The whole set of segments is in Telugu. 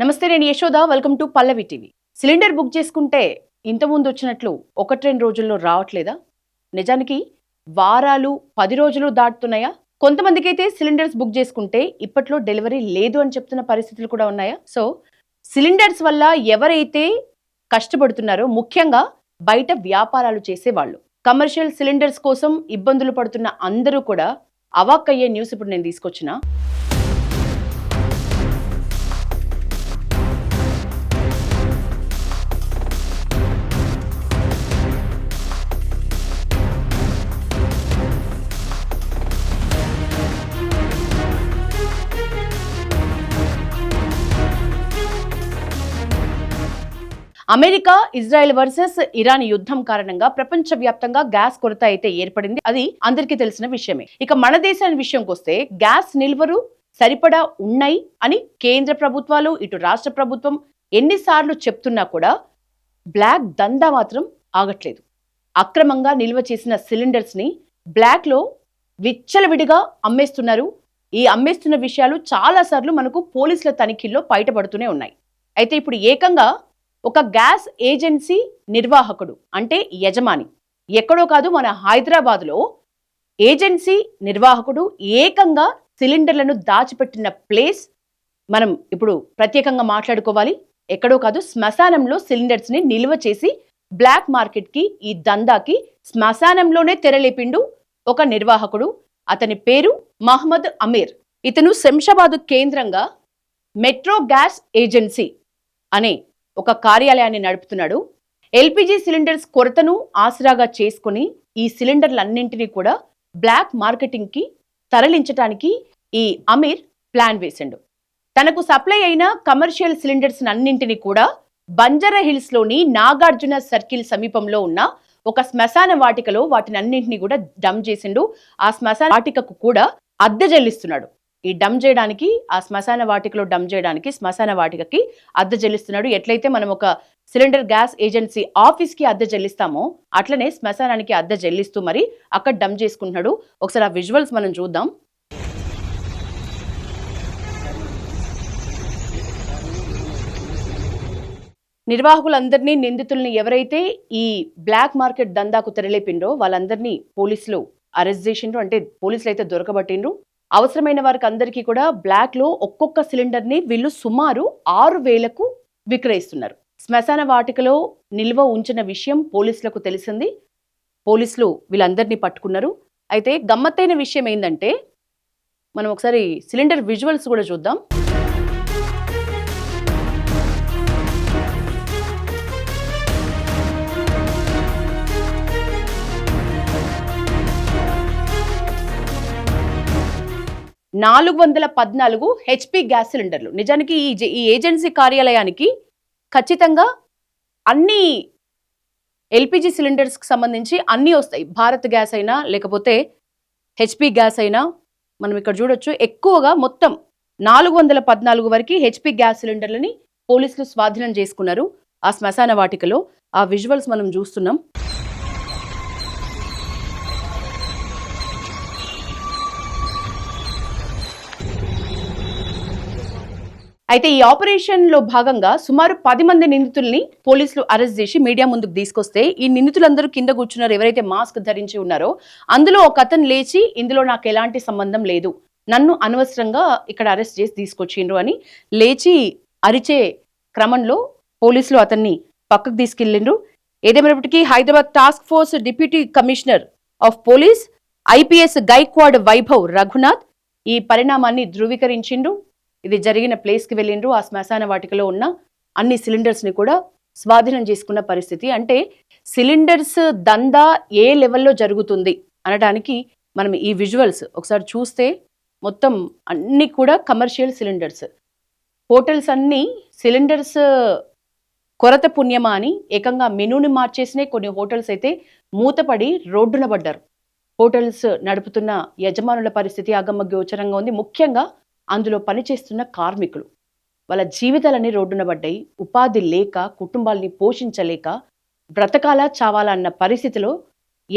నమస్తే, నేను Yashoda. Welcome to Pallavi TV. Cylinder book చేసుకుంటే ఇంతకుముందు వచ్చినట్లు 1-2 రోజుల్లో రావట్లేదా? నిజానికి వారాలు 10 రోజులు దాటుతున్నాయా? కొంతమందికైతే సిలిండర్స్ బుక్ చేసుకుంటే ఇప్పట్లో డెలివరీ లేదు అని చెప్తున్న పరిస్థితులు కూడా ఉన్నాయా? సో సిలిండర్స్ వల్ల ఎవరైతే కష్టపడుతున్నారో, ముఖ్యంగా బయట వ్యాపారాలు చేసేవాళ్ళు, కమర్షియల్ సిలిండర్స్ కోసం ఇబ్బందులు పడుతున్న అందరూ కూడా అవాక్కయ్యే న్యూస్ ఇప్పుడు నేను తీసుకొచ్చిన. అమెరికా, ఇజ్రాయెల్ వర్సెస్ ఇరాన్ యుద్ధం కారణంగా ప్రపంచవ్యాప్తంగా గ్యాస్ కొరత అయితే ఏర్పడింది. అది అందరికీ తెలిసిన విషయమే. ఇక మన దేశానికి విషయంకి వస్తే గ్యాస్ నిల్వలు సరిపడా ఉన్నాయి అని కేంద్ర ప్రభుత్వాలు, ఇటు రాష్ట్ర ప్రభుత్వం ఎన్నిసార్లు చెప్తున్నా కూడా బ్లాక్ దందా మాత్రం ఆగట్లేదు. అక్రమంగా నిల్వ చేసిన సిలిండర్స్ ని బ్లాక్ లో విచ్చలవిడిగా అమ్మేస్తున్నారు. ఈ అమ్మేస్తున్న విషయాలు చాలా సార్లు మనకు పోలీసుల తనిఖీల్లో బయటపడుతూనే ఉన్నాయి. అయితే ఇప్పుడు ఏకంగా ఒక గ్యాస్ ఏజెన్సీ నిర్వాహకుడు, అంటే యజమాని, ఎక్కడో కాదు, మన హైదరాబాద్లో ఏజెన్సీ నిర్వాహకుడు ఏకంగా సిలిండర్లను దాచిపెట్టిన ప్లేస్ మనం ఇప్పుడు ప్రత్యేకంగా మాట్లాడుకోవాలి. ఎక్కడో కాదు, శ్మశానంలో సిలిండర్స్ ని నిల్వ చేసి బ్లాక్ మార్కెట్ కి, ఈ దందాకి శ్మశానంలోనే తెరలేపిండు ఒక నిర్వాహకుడు. అతని పేరు మహమ్మద్ అమీర్. ఇతను శంషాబాద్ కేంద్రంగా మెట్రో గ్యాస్ ఏజెన్సీ అనే ఒక కార్యాలయాన్ని నడుపుతున్నాడు. ఎల్పిజి సిలిండర్స్ కొరతను ఆసరాగా చేసుకుని ఈ సిలిండర్లన్నింటినీ కూడా బ్లాక్ మార్కెటింగ్ కి తరలించడానికి ఈ అమీర్ ప్లాన్ వేసిండు. తనకు సప్లై అయిన కమర్షియల్ సిలిండర్స్ అన్నింటినీ కూడా బంజారా హిల్స్ లోని నాగార్జున సర్కిల్ సమీపంలో ఉన్న ఒక శ్మశాన వాటికలో వాటిని అన్నింటినీ కూడా డంప్ చేసిండు. ఆ శ్మశాన వాటికకు కూడా అద్దె చెల్లిస్తున్నాడు. ఈ డంప్ చేయడానికి, ఆ శ్మశాన వాటికలో డంప్ చేయడానికి శ్మశాన వాటికకి అద్దె చెల్లిస్తున్నాడు. ఎట్లయితే మనం ఒక సిలిండర్ గ్యాస్ ఏజెన్సీ ఆఫీస్ కి అద్దె చెల్లిస్తామో అట్లనే శ్మశానానికి అద్దె చెల్లిస్తూ మరి అక్కడ డంప్ చేసుకుంటున్నాడు. ఒకసారి ఆ విజువల్స్ మనం చూద్దాం. నిర్వాహకులందరినీ, నిందితుల్ని, ఎవరైతే ఈ బ్లాక్ మార్కెట్ దందాకు తెరలేపిండ్రో వాళ్ళందరినీ పోలీసులు అరెస్ట్ చేసిండ్రు. అంటే పోలీసులు అయితే దొరకబట్టిండ్రు. అవసరమైన వారికి అందరికీ కూడా బ్లాక్ లో ఒక్కొక్క సిలిండర్ ని వీళ్ళు సుమారు 6,000కు విక్రయిస్తున్నారు. శ్మశాన వాటికలో నిల్వ ఉంచిన విషయం పోలీసులకు తెలిసింది. పోలీసులు వీళ్ళందరినీ పట్టుకున్నారు. అయితే గమ్మత్తైన విషయం ఏంటంటే, మనం ఒకసారి సిలిండర్ విజువల్స్ కూడా చూద్దాం. $414 HP గ్యాస్ సిలిండర్లు. నిజానికి ఈ ఏజెన్సీ కార్యాలయానికి ఖచ్చితంగా అన్ని ఎల్పిజి సిలిండర్స్కి సంబంధించి అన్నీ వస్తాయి. భారత్ గ్యాస్ అయినా లేకపోతే HP గ్యాస్ అయినా మనం ఇక్కడ చూడొచ్చు. ఎక్కువగా మొత్తం 414 వరకు HP గ్యాస్ సిలిండర్లని పోలీసులు స్వాధీనం చేసుకున్నారు ఆ శ్మశాన వాటికలో. ఆ విజువల్స్ మనం చూస్తున్నాం. అయితే ఈ ఆపరేషన్ లో భాగంగా సుమారు 10 మంది నిందితుల్ని పోలీసులు అరెస్ట్ చేసి మీడియా ముందుకు తీసుకొస్తే, ఈ నిందితులందరూ కింద కూర్చున్నారు. ఎవరైతే మాస్క్ ధరించి ఉన్నారో అందులో ఒక అతను లేచి, ఇందులో నాకు ఎలాంటి సంబంధం లేదు, నన్ను అనవసరంగా ఇక్కడ అరెస్ట్ చేసి తీసుకొచ్చిండ్రు అని లేచి అరిచే క్రమంలో పోలీసులు అతన్ని పక్కకు తీసుకెళ్లిండ్రు. ఏదేమైనప్పటికీ Hyderabad task force deputy commissioner of police IPS Gaikwad Vaibhav Raghunath ఈ పరిణామాన్ని ధృవీకరించిండ్రు. ఇది జరిగిన ప్లేస్కి వెళ్ళిండ్రు. ఆ శ్మశాన వాటికలో ఉన్న అన్ని సిలిండర్స్ని కూడా స్వాధీనం చేసుకున్న పరిస్థితి. అంటే సిలిండర్స్ దందా ఏ లెవెల్లో జరుగుతుంది అనడానికి మనం ఈ విజువల్స్ ఒకసారి చూస్తే, మొత్తం అన్ని కూడా కమర్షియల్ సిలిండర్స్. హోటల్స్ అన్నీ సిలిండర్స్ కొరత పుణ్యమా అని ఏకంగా మెనూని మార్చేసినాయి. కొన్ని హోటల్స్ అయితే మూతపడి రోడ్డున పడ్డారు. హోటల్స్ నడుపుతున్న యజమానుల పరిస్థితి అగమ్య గోచరంగా ఉంది. ముఖ్యంగా అందులో పనిచేస్తున్న కార్మికులు, వాళ్ళ జీవితాలన్నీ రోడ్డున పడ్డాయి. ఉపాధి లేక, కుటుంబాల్ని పోషించలేక, బ్రతకాలా చావాలా అన్న పరిస్థితిలో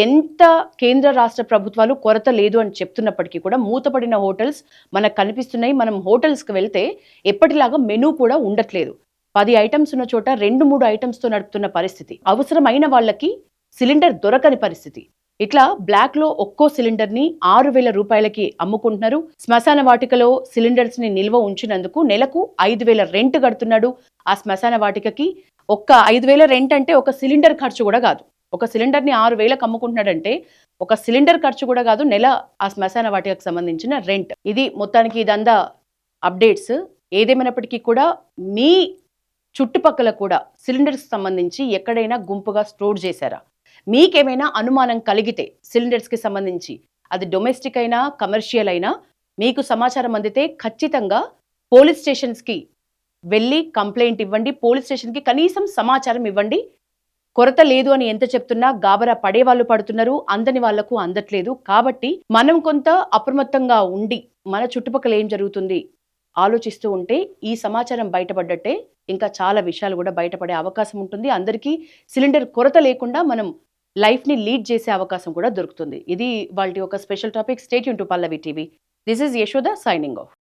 ఎంత కేంద్ర రాష్ట్ర ప్రభుత్వాలు కొరత లేదు అని చెప్తున్నప్పటికీ కూడా మూతపడిన హోటల్స్ మనకు కనిపిస్తున్నాయి. మనం హోటల్స్కి వెళ్తే ఎప్పటిలాగా మెనూ కూడా ఉండట్లేదు. 10 ఐటమ్స్ ఉన్న చోట 2-3 ఐటమ్స్తో నడుపుతున్న పరిస్థితి. అవసరమైన వాళ్ళకి సిలిండర్ దొరకని పరిస్థితి. ఇట్లా బ్లాక్లో ఒక్కో సిలిండర్ని 6,000 రూపాయలకి అమ్ముకుంటున్నారు. శ్మశాన వాటికలో సిలిండర్స్ని నిల్వ ఉంచినందుకు నెలకు 5,000 రెంట్ కడుతున్నాడు. ఆ శ్మశాన వాటికకి ఒక్క 5,000 రెంట్ అంటే ఒక సిలిండర్ ఖర్చు కూడా కాదు. ఒక సిలిండర్ని 6,000కి అమ్ముకుంటున్నాడంటే ఒక సిలిండర్ ఖర్చు కూడా కాదు, నెల ఆ శ్మశాన వాటికకు సంబంధించిన రెంట్. ఇది మొత్తానికి ఇదంతా అప్డేట్స్. ఏదేమైనప్పటికీ కూడా మీ చుట్టుపక్కల కూడా సిలిండర్స్ సంబంధించి ఎక్కడైనా గుంపుగా స్టోర్ చేశారా? మీకేమైనా అనుమానం కలిగితే సిలిండర్స్కి సంబంధించి అది డొమెస్టిక్ అయినా కమర్షియల్ అయినా మీకు సమాచారం అందితే ఖచ్చితంగా పోలీస్ స్టేషన్స్కి వెళ్ళి కంప్లైంట్ ఇవ్వండి. పోలీస్ స్టేషన్కి కనీసం సమాచారం ఇవ్వండి. కొరత లేదు అని ఎంత చెప్తున్నా గాబరా పడే వాళ్ళు పడుతున్నారు, అందని వాళ్లకు అందట్లేదు. కాబట్టి మనం కొంత అప్రమత్తంగా ఉండి మన చుట్టుపక్కల ఏం జరుగుతుంది ఆలోచిస్తూ ఉంటే ఈ సమాచారం బయటపడ్డట్టే. ఇంకా చాలా విషయాలు కూడా బయటపడే అవకాశం ఉంటుంది. అందరికీ సిలిండర్ కొరత లేకుండా మనం లైఫ్ని లీడ్ చేసే అవకాశం కూడా దొరుకుతుంది. ఇది వాళ్ళ ఒక special topic. Stay tune to Pallavi TV. This is Yashoda signing off.